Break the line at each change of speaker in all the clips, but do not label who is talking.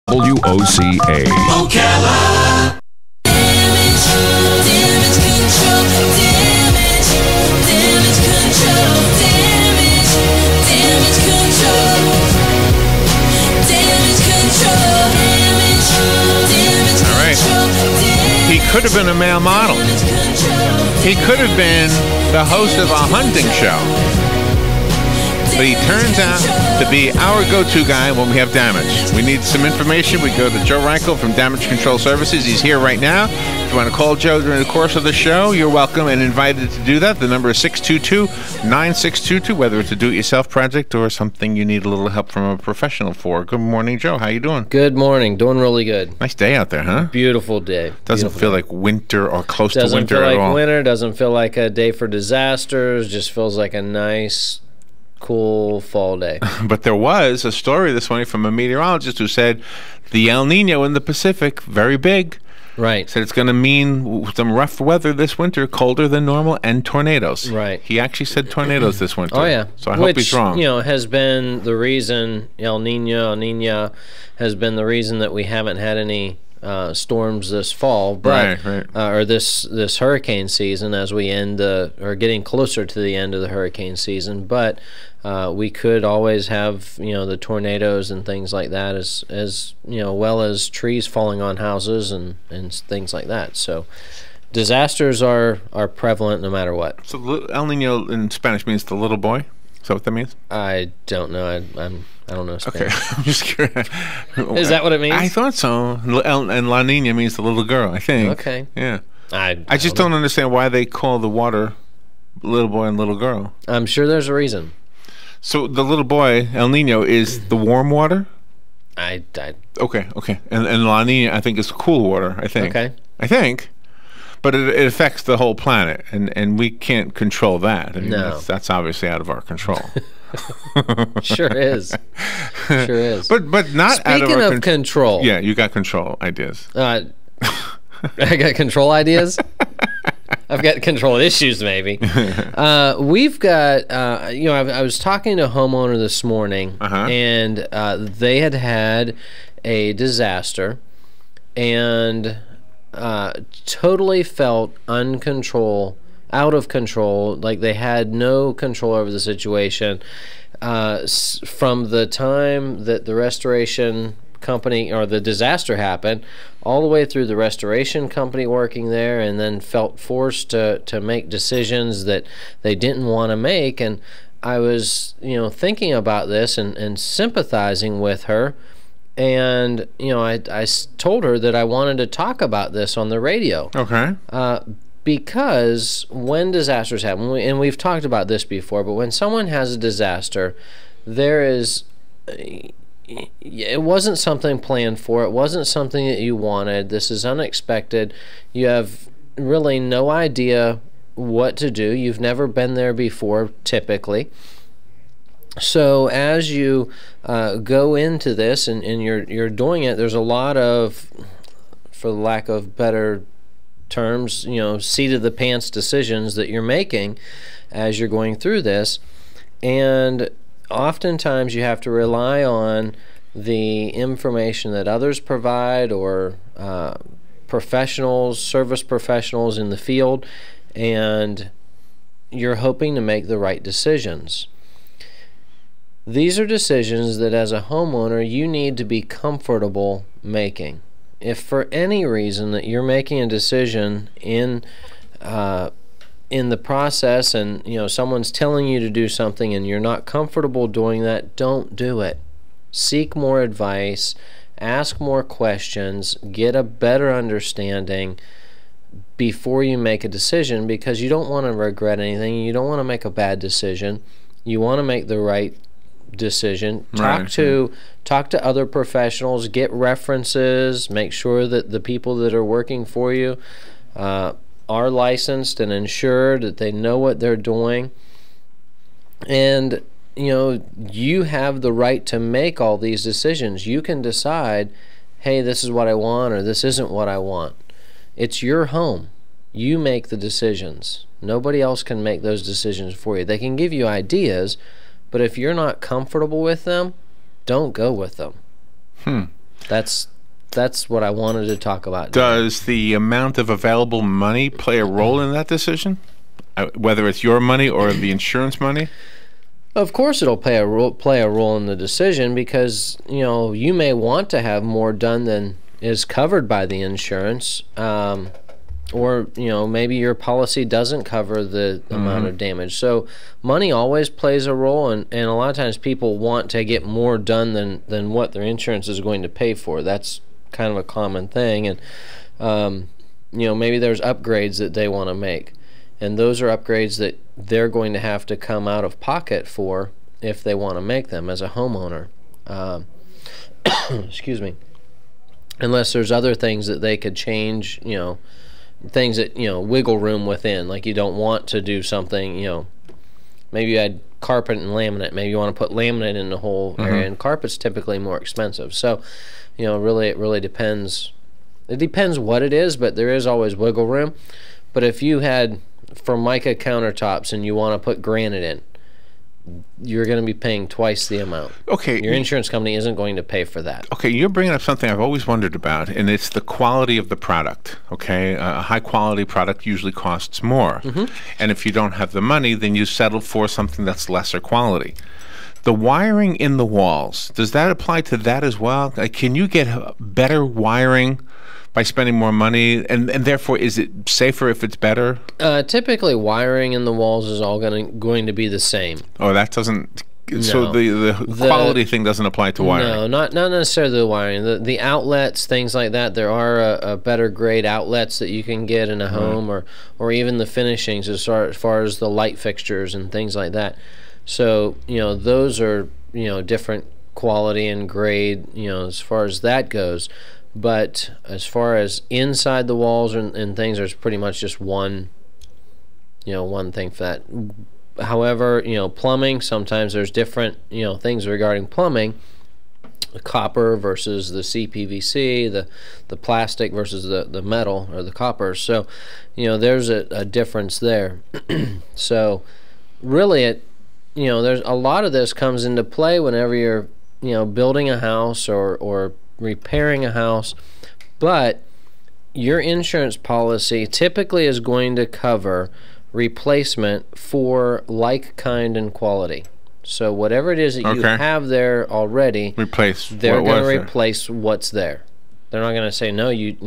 WOCA.
Ocala. Damage control. Damage control. Damage control. Damage control.
All right. He could have been a male model. He could have been the host of a hunting show. But he turns out to be our go-to guy when we have damage. We need some information. We go to Joe Reichel from Damage Control Services. He's here right now. If you want to call Joe during the course of the show, you're welcome and invited to do that. The number is 622-9622, whether it's a do-it-yourself project or something you need a little help from a professional for. Good morning, Joe. How you doing?
Good morning. Doing really good.
Nice day out there, huh?
Beautiful day.
Doesn't feel like winter or close to winter at all.
Doesn't feel like winter. Doesn't feel like a day for disasters. Just feels like a nice, cool fall day.
But there was a story this morning from a meteorologist who said the El Nino in the Pacific, very big.
Right.
Said it's going to mean some rough weather this winter, colder than normal, and tornadoes.
Right.
He actually said tornadoes this winter.
Oh, yeah.
So I hope he's wrong.
Which, has been the reason, El Nina has been the reason that we haven't had any storms this fall, but
right.
Or this hurricane season as we are getting closer to the end of the hurricane season. But we could always have the tornadoes and things like that, as well as trees falling on houses and things like that. So disasters are prevalent no matter what.
So El Nino in Spanish means the little boy. Is that what that means?
I don't know. I don't know Spanish.
Okay, I'm just curious.
Is that what it means?
I thought so. And La Nina means the little girl, I think.
Okay.
Yeah. I just don't understand why they call the water little boy and little girl.
I'm sure there's a reason.
So the little boy, El Nino, is the warm water?
Okay.
And La Nina, I think, is cool water, I think.
Okay.
I think. But it affects the whole planet, and we can't control that. I mean,
no.
That's obviously out of our control.
Sure is. Sure is.
But not
Speaking
out of our
control.
Yeah, you got control ideas.
I got control ideas? I've got control issues, maybe. We've got, I was talking to a homeowner this morning, and they had a disaster, and totally felt out of control, like they had no control over the situation from the time that the restoration company or the disaster happened all the way through the restoration company working there, and then felt forced to make decisions that they didn't want to make. And I was thinking about this and sympathizing with her. And, I told her that I wanted to talk about this on the radio.
Okay.
Because when disasters happen, and we've talked about this before, but when someone has a disaster, it wasn't something planned for. It wasn't something that you wanted. This is unexpected. You have really no idea what to do. You've never been there before, typically. So as you go into this and you're doing it, there's a lot of, for lack of better terms, seat of the pants decisions that you're making as you're going through this. And oftentimes you have to rely on the information that others provide, or service professionals in the field, and you're hoping to make the right decisions. These are decisions that as a homeowner you need to be comfortable making. If for any reason that you're making a decision in the process, and someone's telling you to do something and you're not comfortable doing that, don't do it. Seek more advice, ask more questions, get a better understanding before you make a decision, because you don't want to regret anything. You don't want to make a bad decision. You want to make the right decision. Talk to other professionals, get references, make sure that the people that are working for you are licensed and insured, that they know what they're doing. And you have the right to make all these decisions. You can decide, hey, this is what I want, or this isn't what I want. It's your home. You make the decisions. Nobody else can make those decisions for you. They can give you ideas, but if you're not comfortable with them, don't go with them. That's what I wanted to talk about.
Does the amount of available money play a role in that decision? Whether it's your money or the insurance money?
Of course, it'll play a role in the decision, because you may want to have more done than is covered by the insurance, or maybe your policy doesn't cover the amount of damage. So money always plays a role, and a lot of times people want to get more done than what their insurance is going to pay for. That's kind of a common thing, and maybe there's upgrades that they want to make, and those are upgrades that they're going to have to come out of pocket for if they want to make them as a homeowner. Excuse me. Unless there's other things that they could change, things that, wiggle room within. Like, you don't want to do something, maybe you had carpet and laminate. Maybe you want to put laminate in the whole area, and carpet's typically more expensive. So, really, it really depends. It depends what it is, but there is always wiggle room. But if you had Formica countertops and you want to put granite in, you're going to be paying twice the amount.
Okay.
Your insurance company isn't going to pay for that.
Okay, you're bringing up something I've always wondered about, and it's the quality of the product. Okay, a high-quality product usually costs more. And if you don't have the money, then you settle for something that's lesser quality. The wiring in the walls, does that apply to that as well? Can you get better wiring by spending more money, and therefore is it safer if it's better?
Typically, wiring in the walls is all going to be the same.
Oh, that doesn't.
No.
So the quality thing doesn't apply to wiring.
No, not necessarily the wiring. The outlets, things like that. There are a better grade outlets that you can get in a home, or even the finishings as far as the light fixtures and things like that. So those are different quality and grade as far as that goes. But as far as inside the walls and things, there's pretty much just one thing for that. However, plumbing, sometimes there's different, things regarding plumbing. The copper versus the CPVC, the plastic versus the metal or the copper. So, there's a difference there. So, really, there's a lot of this comes into play whenever you're, building a house or repairing a house, but your insurance policy typically is going to cover replacement for like, kind, and quality. So whatever it is that you have there already, they're going to replace what's there. They're not going to say, no, you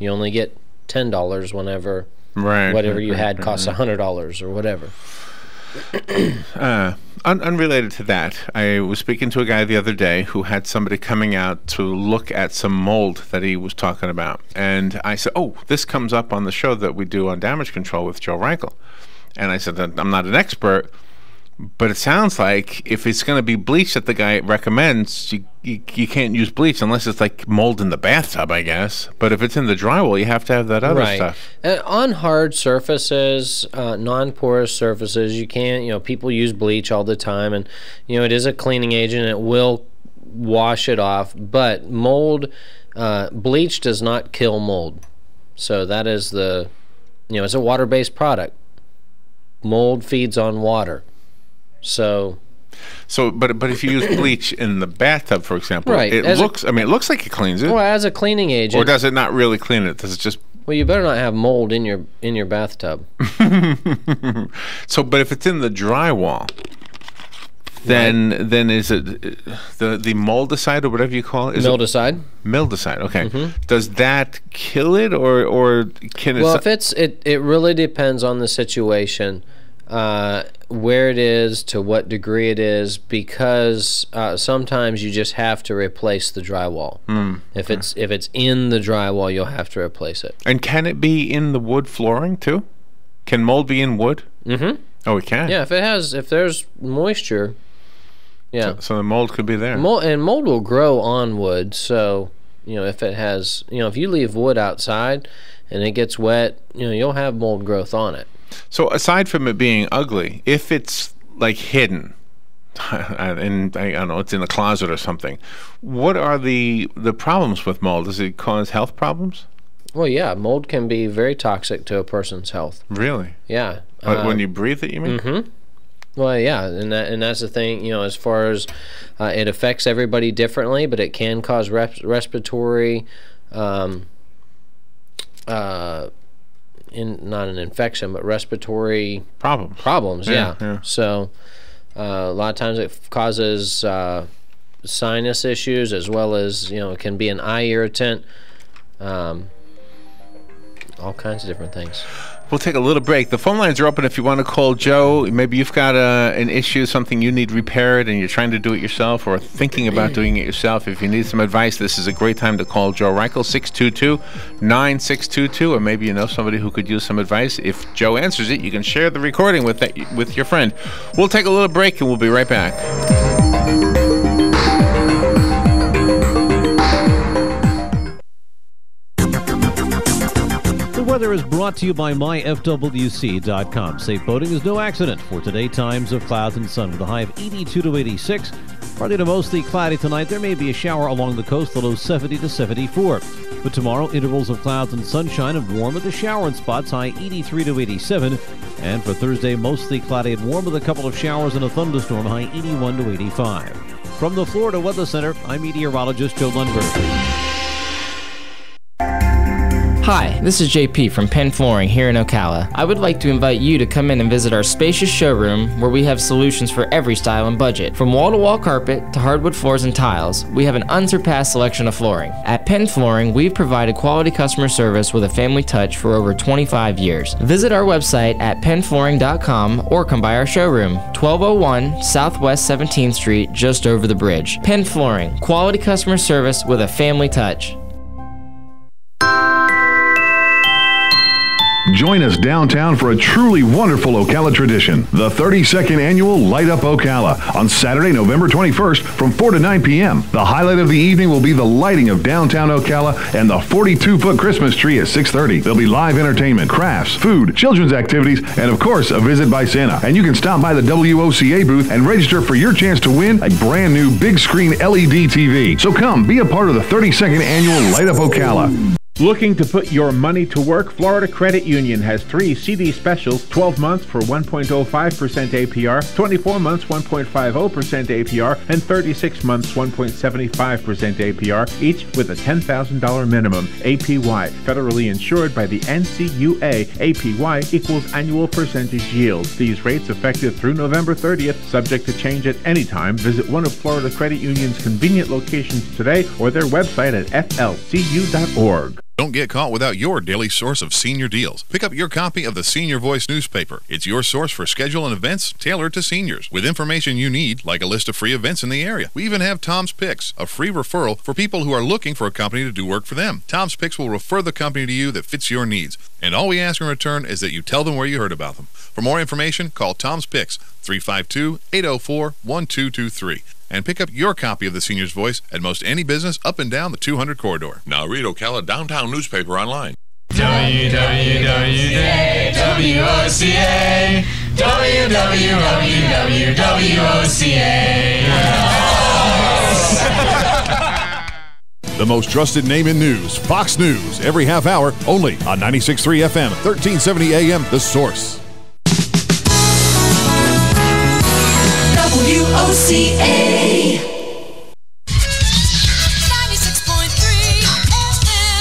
only get $10 whenever whatever you had costs $100 or whatever.
Unrelated to that, I was speaking to a guy the other day who had somebody coming out to look at some mold that he was talking about. And I said, oh, this comes up on the show that we do on damage control with Joe Reichel. And I said, I'm not an expert, but it sounds like if it's going to be bleach that the guy recommends, you can't use bleach unless it's like mold in the bathtub, I guess. But if it's in the drywall, you have to have that other stuff.
On hard surfaces, non-porous surfaces, you can't, people use bleach all the time, and, it is a cleaning agent, and it will wash it off. But mold, bleach does not kill mold. So that is it's a water-based product. Mold feeds on water.
But if you use bleach in the bathtub, for example, it looks like it cleans it.
Well, as a cleaning agent.
Or does it not really clean it? Does it just?
Well, you better not have mold in your bathtub.
So, but if it's in the drywall, then is it the moldicide or whatever you call it?
Mildicide.
Mildicide. Okay. Does that kill it, or can it?
Well, if it really depends on the situation. Where it is, to what degree it is, because sometimes you just have to replace the drywall. If it's in the drywall, you'll have to replace it.
And can it be in the wood flooring too? Can mold be in wood? Oh, it can.
Yeah, if there's moisture. Yeah.
So the mold could be there.
Mold will grow on wood. So if it has, if you leave wood outside and it gets wet, you'll have mold growth on it.
So aside from it being ugly, if it's like hidden, and I don't know, it's in a closet or something, what are the problems with mold? Does it cause health problems?
Well, yeah, mold can be very toxic to a person's health.
Really?
Yeah.
When you breathe it, you mean?
Well, yeah, and that's the thing, as far as it affects everybody differently, but it can cause respiratory, not an infection, but respiratory problems. Yeah. So a lot of times it causes sinus issues, as well as it can be an eye irritant, all kinds of different things.
We'll take a little break. The phone lines are open if you want to call Joe. Maybe you've got an issue, something you need repaired, and you're trying to do it yourself or thinking about doing it yourself. If you need some advice, this is a great time to call Joe Reichel, 622-9622, or maybe you know somebody who could use some advice. If Joe answers it, you can share the recording with your friend. We'll take a little break, and we'll be right back.
The weather is brought to you by myfwc.com. Safe boating is no accident. For today, times of clouds and sun with a high of 82 to 86. Partly to mostly cloudy tonight. There may be a shower along the coast, the low 70 to 74. But tomorrow, intervals of clouds and sunshine and warm with a shower in spots, high 83 to 87. And for Thursday, mostly cloudy and warm with a couple of showers and a thunderstorm, high 81 to 85. From the Florida Weather Center, I'm meteorologist Joe Lundberg.
Hi, this is JP from Penn Flooring here in Ocala. I would like to invite you to come in and visit our spacious showroom where we have solutions for every style and budget. From wall-to-wall carpet to hardwood floors and tiles, we have an unsurpassed selection of flooring. At Penn Flooring, we've provided quality customer service with a family touch for over 25 years. Visit our website at pennflooring.com or come by our showroom, 1201 Southwest 17th Street, just over the bridge. Penn Flooring, quality customer service with a family touch.
Join us downtown for a truly wonderful Ocala tradition, the 32nd annual Light Up Ocala, on Saturday, November 21st from 4 to 9 p.m. The highlight of the evening will be the lighting of downtown Ocala and the 42-foot Christmas tree at 6:30. There'll be live entertainment, crafts, food, children's activities, and of course, a visit by Santa. And you can stop by the WOCA booth and register for your chance to win a brand new big screen LED TV. So come, be a part of the 32nd annual Light Up Ocala.
Looking to put your money to work? Florida Credit Union has 3 CD specials: 12 months for 1.05% APR, 24 months 1.50% APR, and 36 months 1.75% APR, each with a $10,000 minimum. APY, federally insured by the NCUA. APY equals annual percentage yield. These rates effective through November 30th, subject to change at any time. Visit one of Florida Credit Union's convenient locations today or their website at flcu.org.
Don't get caught without your daily source of senior deals. Pick up your copy of the Senior Voice newspaper. It's your source for schedule and events tailored to seniors, with information you need, like a list of free events in the area. We even have Tom's Picks, a free referral for people who are looking for a company to do work for them. Tom's Picks will refer the company to you that fits your needs, and all we ask in return is that you tell them where you heard about them. For more information, call Tom's Picks, 352-804-1223. And pick up your copy of the Senior's Voice at most any business up and down the 200 corridor.
Now read Ocala Downtown newspaper online.
WWWWOCA, WWWWOCA.
The most trusted name in news, Fox News, every half hour, only on 96.3 FM, 1370 AM, The Source.
WOCA.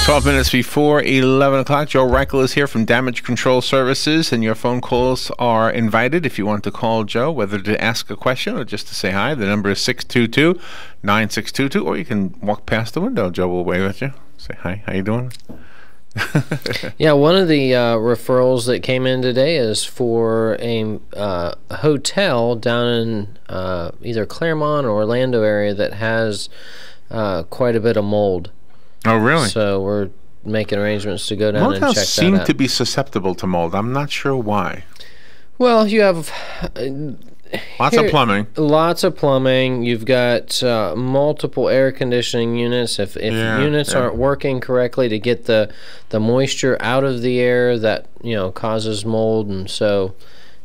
12 minutes before 11 o'clock. Joe Reichel is here from Damage Control Services, and your phone calls are invited if you want to call Joe, whether to ask a question or just to say hi. The number is 622-9622, or you can walk past the window. Joe will wave at you. Say hi. How you doing?
Yeah, one of the referrals that came in today is for a hotel down in either Claremont or Orlando area that has quite a bit of mold.
Oh, really?
So we're making arrangements to go down and check that out.
Motels seem to be susceptible to mold. I'm not sure why.
Well, you have
lots of plumbing.
Lots of plumbing. You've got multiple air conditioning units. If units aren't working correctly to get the moisture out of the air, that causes mold. And so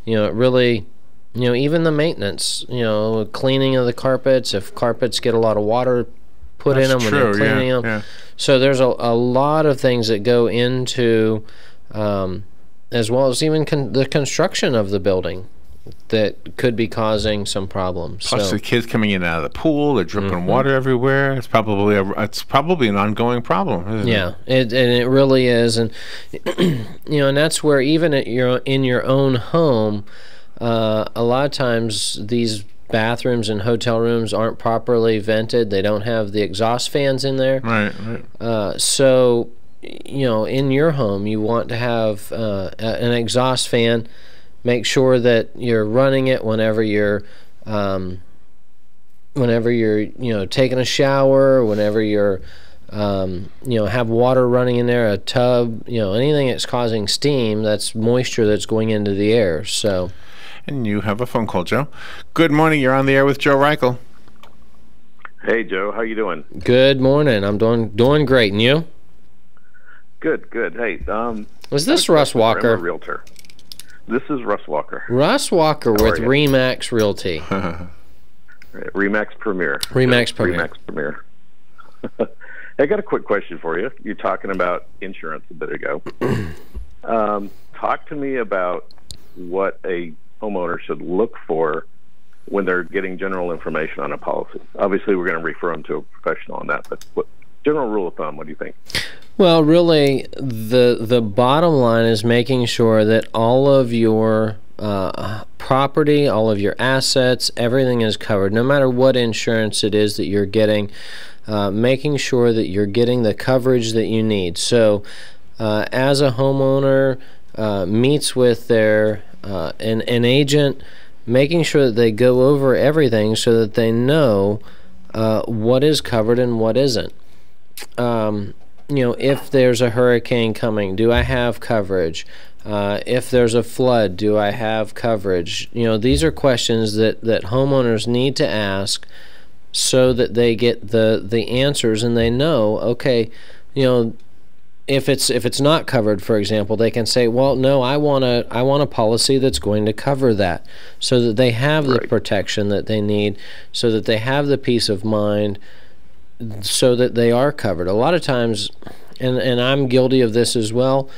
it really, even the maintenance, cleaning of the carpets. If carpets get a lot of water put in them when they're cleaning them. Yeah. So there's a lot of things that go into, as well as even the construction of the building. that could be causing some problems.
Plus,
So,
the kids coming in and out of the pool, they're dripping water everywhere. It's probably an ongoing problem, isn't it?
and it really is, and and that's where even in your own home, a lot of times these bathrooms and hotel rooms aren't properly vented. They don't have the exhaust fans in there.
Right.
So, in your home, you want to have an exhaust fan. Make sure that you're running it whenever you're taking a shower, whenever you're have water running in there, a tub, anything that's causing steam, that's moisture that's going into the air. So.
And you have a phone call, Joe. Good morning. You're on the air with Joe Reichel.
Hey, Joe. How you doing?
Good morning. I'm doing great. And you?
Good. Hey,
Was this Russ Walker?
I'm a realtor. This is Russ Walker.
Russ Walker with
you?
Remax Realty.
Remax Premier.
Remax Premier.
Remax Premier. I got a quick question for you. You're talking about insurance a bit ago. Talk to me about what a homeowner should look for when they're getting general information on a policy. Obviously, we're going to refer them to a professional on that, but what general rule of thumb, what do you think?
Well, really, the bottom line is making sure that all of your property, all of your assets, everything is covered, no matter what insurance it is that you're getting, making sure that you're getting the coverage that you need. So, as a homeowner meets with an agent, making sure that they go over everything so that they know what is covered and what isn't. If there's a hurricane coming, do I have coverage? If there's a flood, do I have coverage? These are questions that homeowners need to ask so that they get the answers and they know, okay, if it's not covered, for example, they can say, well, no, I want a policy that's going to cover that, so that they have the protection that they need, so that they have the peace of mind, so that they are covered. A lot of times, and I'm guilty of this as well,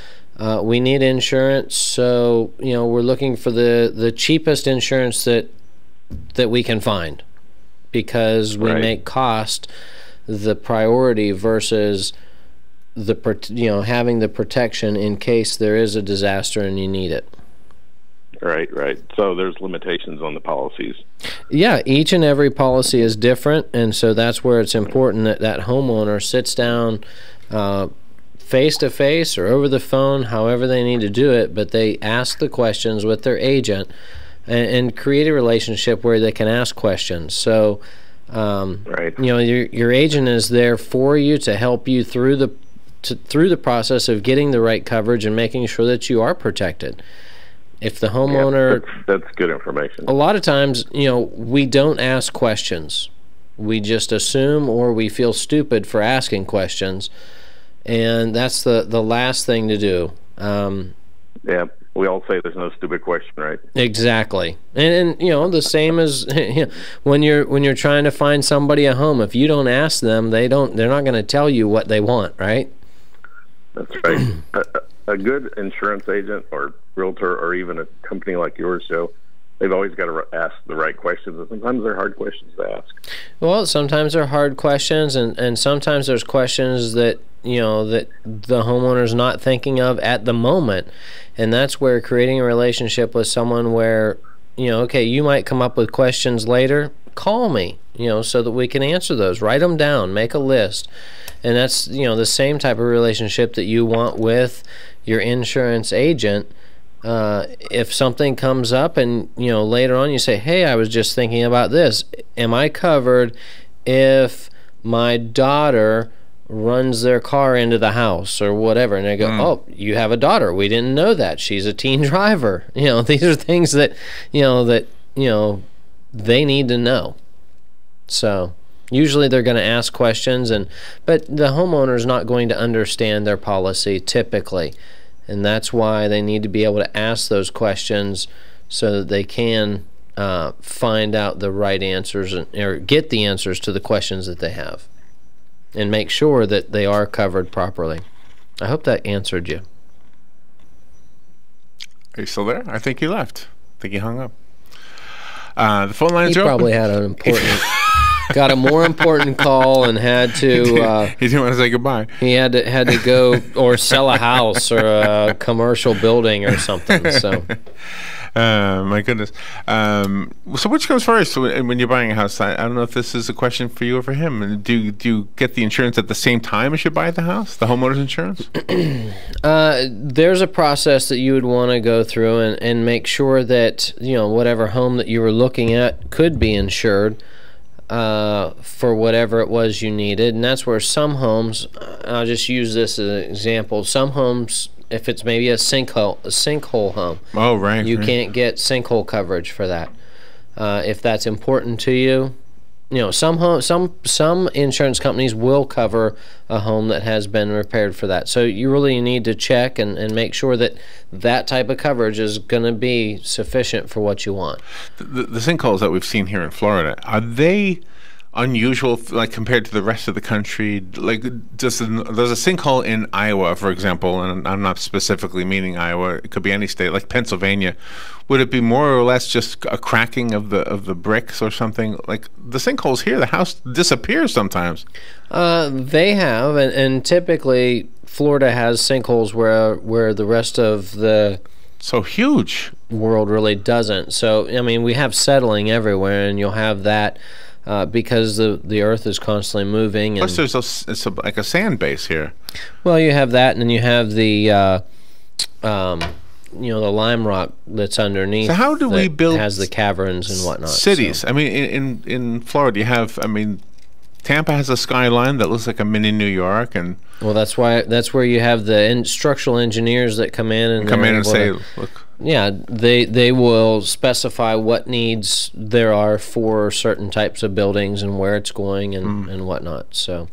we need insurance, so we're looking for the cheapest insurance that we can find, because we make cost the priority versus having the protection in case there is a disaster and you need it.
Right. So there's limitations on the policies.
Yeah, each and every policy is different, and so that's where it's important that homeowner sits down face-to-face or over the phone, however they need to do it, but they ask the questions with their agent and create a relationship where they can ask questions. So, your agent is there for you to help you through the process of getting the right coverage and making sure that you are protected. If the homeowner...
That's good information.
A lot of times, we don't ask questions. We just assume, or we feel stupid for asking questions, and that's the last thing to do.
Yeah, we all say there's no stupid question, right?
Exactly. And the same as when you're trying to find somebody a home. If you don't ask them, they're not going to tell you what they want, right?
That's right. A good insurance agent or realtor or even a company like yours, Joe, they've always got to ask the right questions, and sometimes they're hard questions to ask.
Well, sometimes they're hard questions, and sometimes there's questions that that the homeowner's not thinking of at the moment, and that's where creating a relationship with someone where okay, you might come up with questions later, call me, so that we can answer those. Write them down, make a list. And that's the same type of relationship that you want with your insurance agent. If something comes up and later on you say, hey, I was just thinking about this, am I covered if my daughter runs their car into the house or whatever? And they go, oh, you have a daughter, we didn't know that, she's a teen driver. These are things that they need to know. So usually they're going to ask questions, but the homeowner is not going to understand their policy typically, and that's why they need to be able to ask those questions so that they can find out the right answers or get the answers to the questions that they have, and make sure that they are covered properly. I hope that answered you.
Are you still there? I think he left. I think he hung up. The phone lines
He
are
probably
open.
had an important, got a more important call and had to.
He didn't want to say goodbye.
He had to go or sell a house or a commercial building or something. So.
My goodness. So which comes first when you're buying a house? I don't know if this is a question for you or for him. Do you get the insurance at the same time as you buy the house, the homeowner's insurance?
There's a process that you would want to go through and make sure that, whatever home that you were looking at could be insured for whatever it was you needed. And that's where some homes, I'll just use this as an example, some homes, if it's maybe a sinkhole home.
Oh, right.
You can't get sinkhole coverage for that. If that's important to you, some insurance companies will cover a home that has been repaired for that. So you really need to check and make sure that that type of coverage is going to be sufficient for what you want.
The sinkholes that we've seen here in Florida, are they unusual, like compared to the rest of the country? Like, there's a sinkhole in Iowa, for example, and I'm not specifically meaning Iowa. It could be any state, like Pennsylvania. Would it be more or less just a cracking of the bricks or something? Like the sinkholes here, the house disappears sometimes.
They have, and typically Florida has sinkholes where the rest of the
so huge
world really doesn't. So I mean, we have settling everywhere, and you'll have that. Because the earth is constantly moving.
Plus, there's like a sand base here.
Well, you have that, and then you have the the lime rock that's underneath.
So how do we build?
Has the caverns and whatnot.
Cities.
So.
I mean, in Florida, you have. I mean, Tampa has a skyline that looks like a mini New York, and
well, that's where you have the structural engineers that come in and
say, look.
Yeah, they will specify what needs there are for certain types of buildings and where it's going and whatnot. So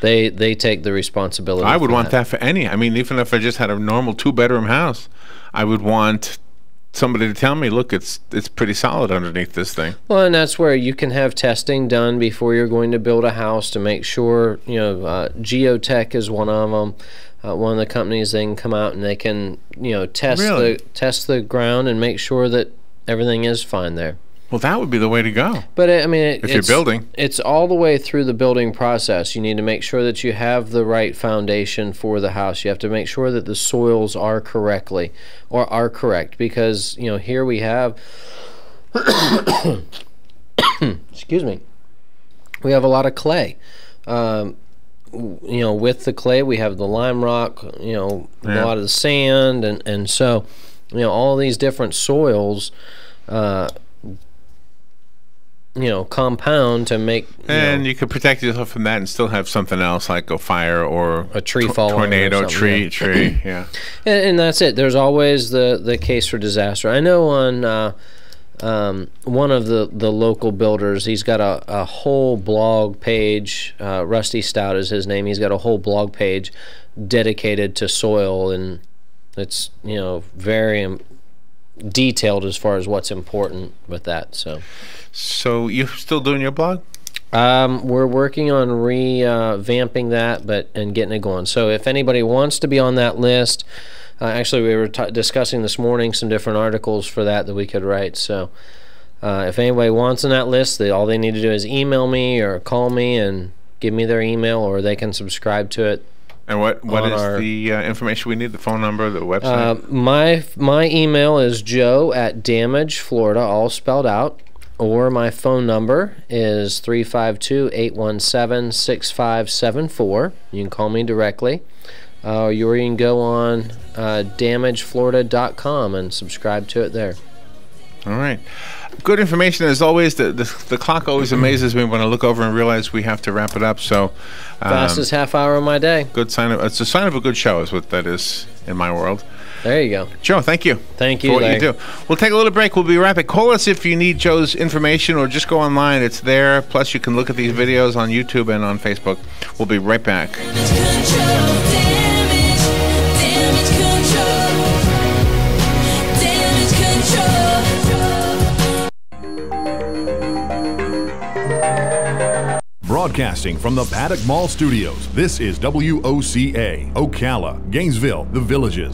they take the responsibility.
I would want that for any. I mean, even if I just had a normal 2-bedroom house, I would want somebody to tell me, look, it's pretty solid underneath this thing.
Well, and that's where you can have testing done before you're going to build a house to make sure. Geotech is one of them. One of the companies, they can come out and they can test the ground and make sure that everything is fine there.
Well, that would be the way to go.
But I mean,
if you're building,
it's all the way through the building process. You need to make sure that you have the right foundation for the house. You have to make sure that the soils are correct, because here we have excuse me, we have a lot of clay. With the clay, we have the lime rock, a lot of the sand, and so, all these different soils, compound to make.
And you could protect yourself from that and still have something else like a fire or
a tree falling,
tornado, tree, yeah.
And that's it. There's always the case for disaster. I know on. One of the local builders, he's got a whole blog page. Rusty Stout is his name. He's got a whole blog page dedicated to soil, and it's very detailed as far as what's important with that. So
you're still doing your blog?
We're working on revamping that, and getting it going. So if anybody wants to be on that list. Actually, we were discussing this morning some different articles for that we could write. So if anybody wants on that list, all they need to do is email me or call me and give me their email, or they can subscribe to it.
And what is the information we need? The phone number, the website?
My email is joe@Damage Florida, all spelled out. Or my phone number is 352-817-6574. You can call me directly. Or you can go on damageflorida.com and subscribe to it there.
All right. Good information as always. The clock always amazes me when I look over and realize we have to wrap it up. So
fastest half hour of my day.
Good sign of it's a sign of a good show is what that is in my world.
There you go.
Joe, thank you.
Thank you
for what
Larry.
you do. We'll take a little break. We'll be right back. Call us if you need Joe's information, or just go online. It's there. Plus, you can look at these videos on YouTube and on Facebook. We'll be right back.
Broadcasting from the Paddock Mall Studios, this is WOCA, Ocala, Gainesville, The Villages.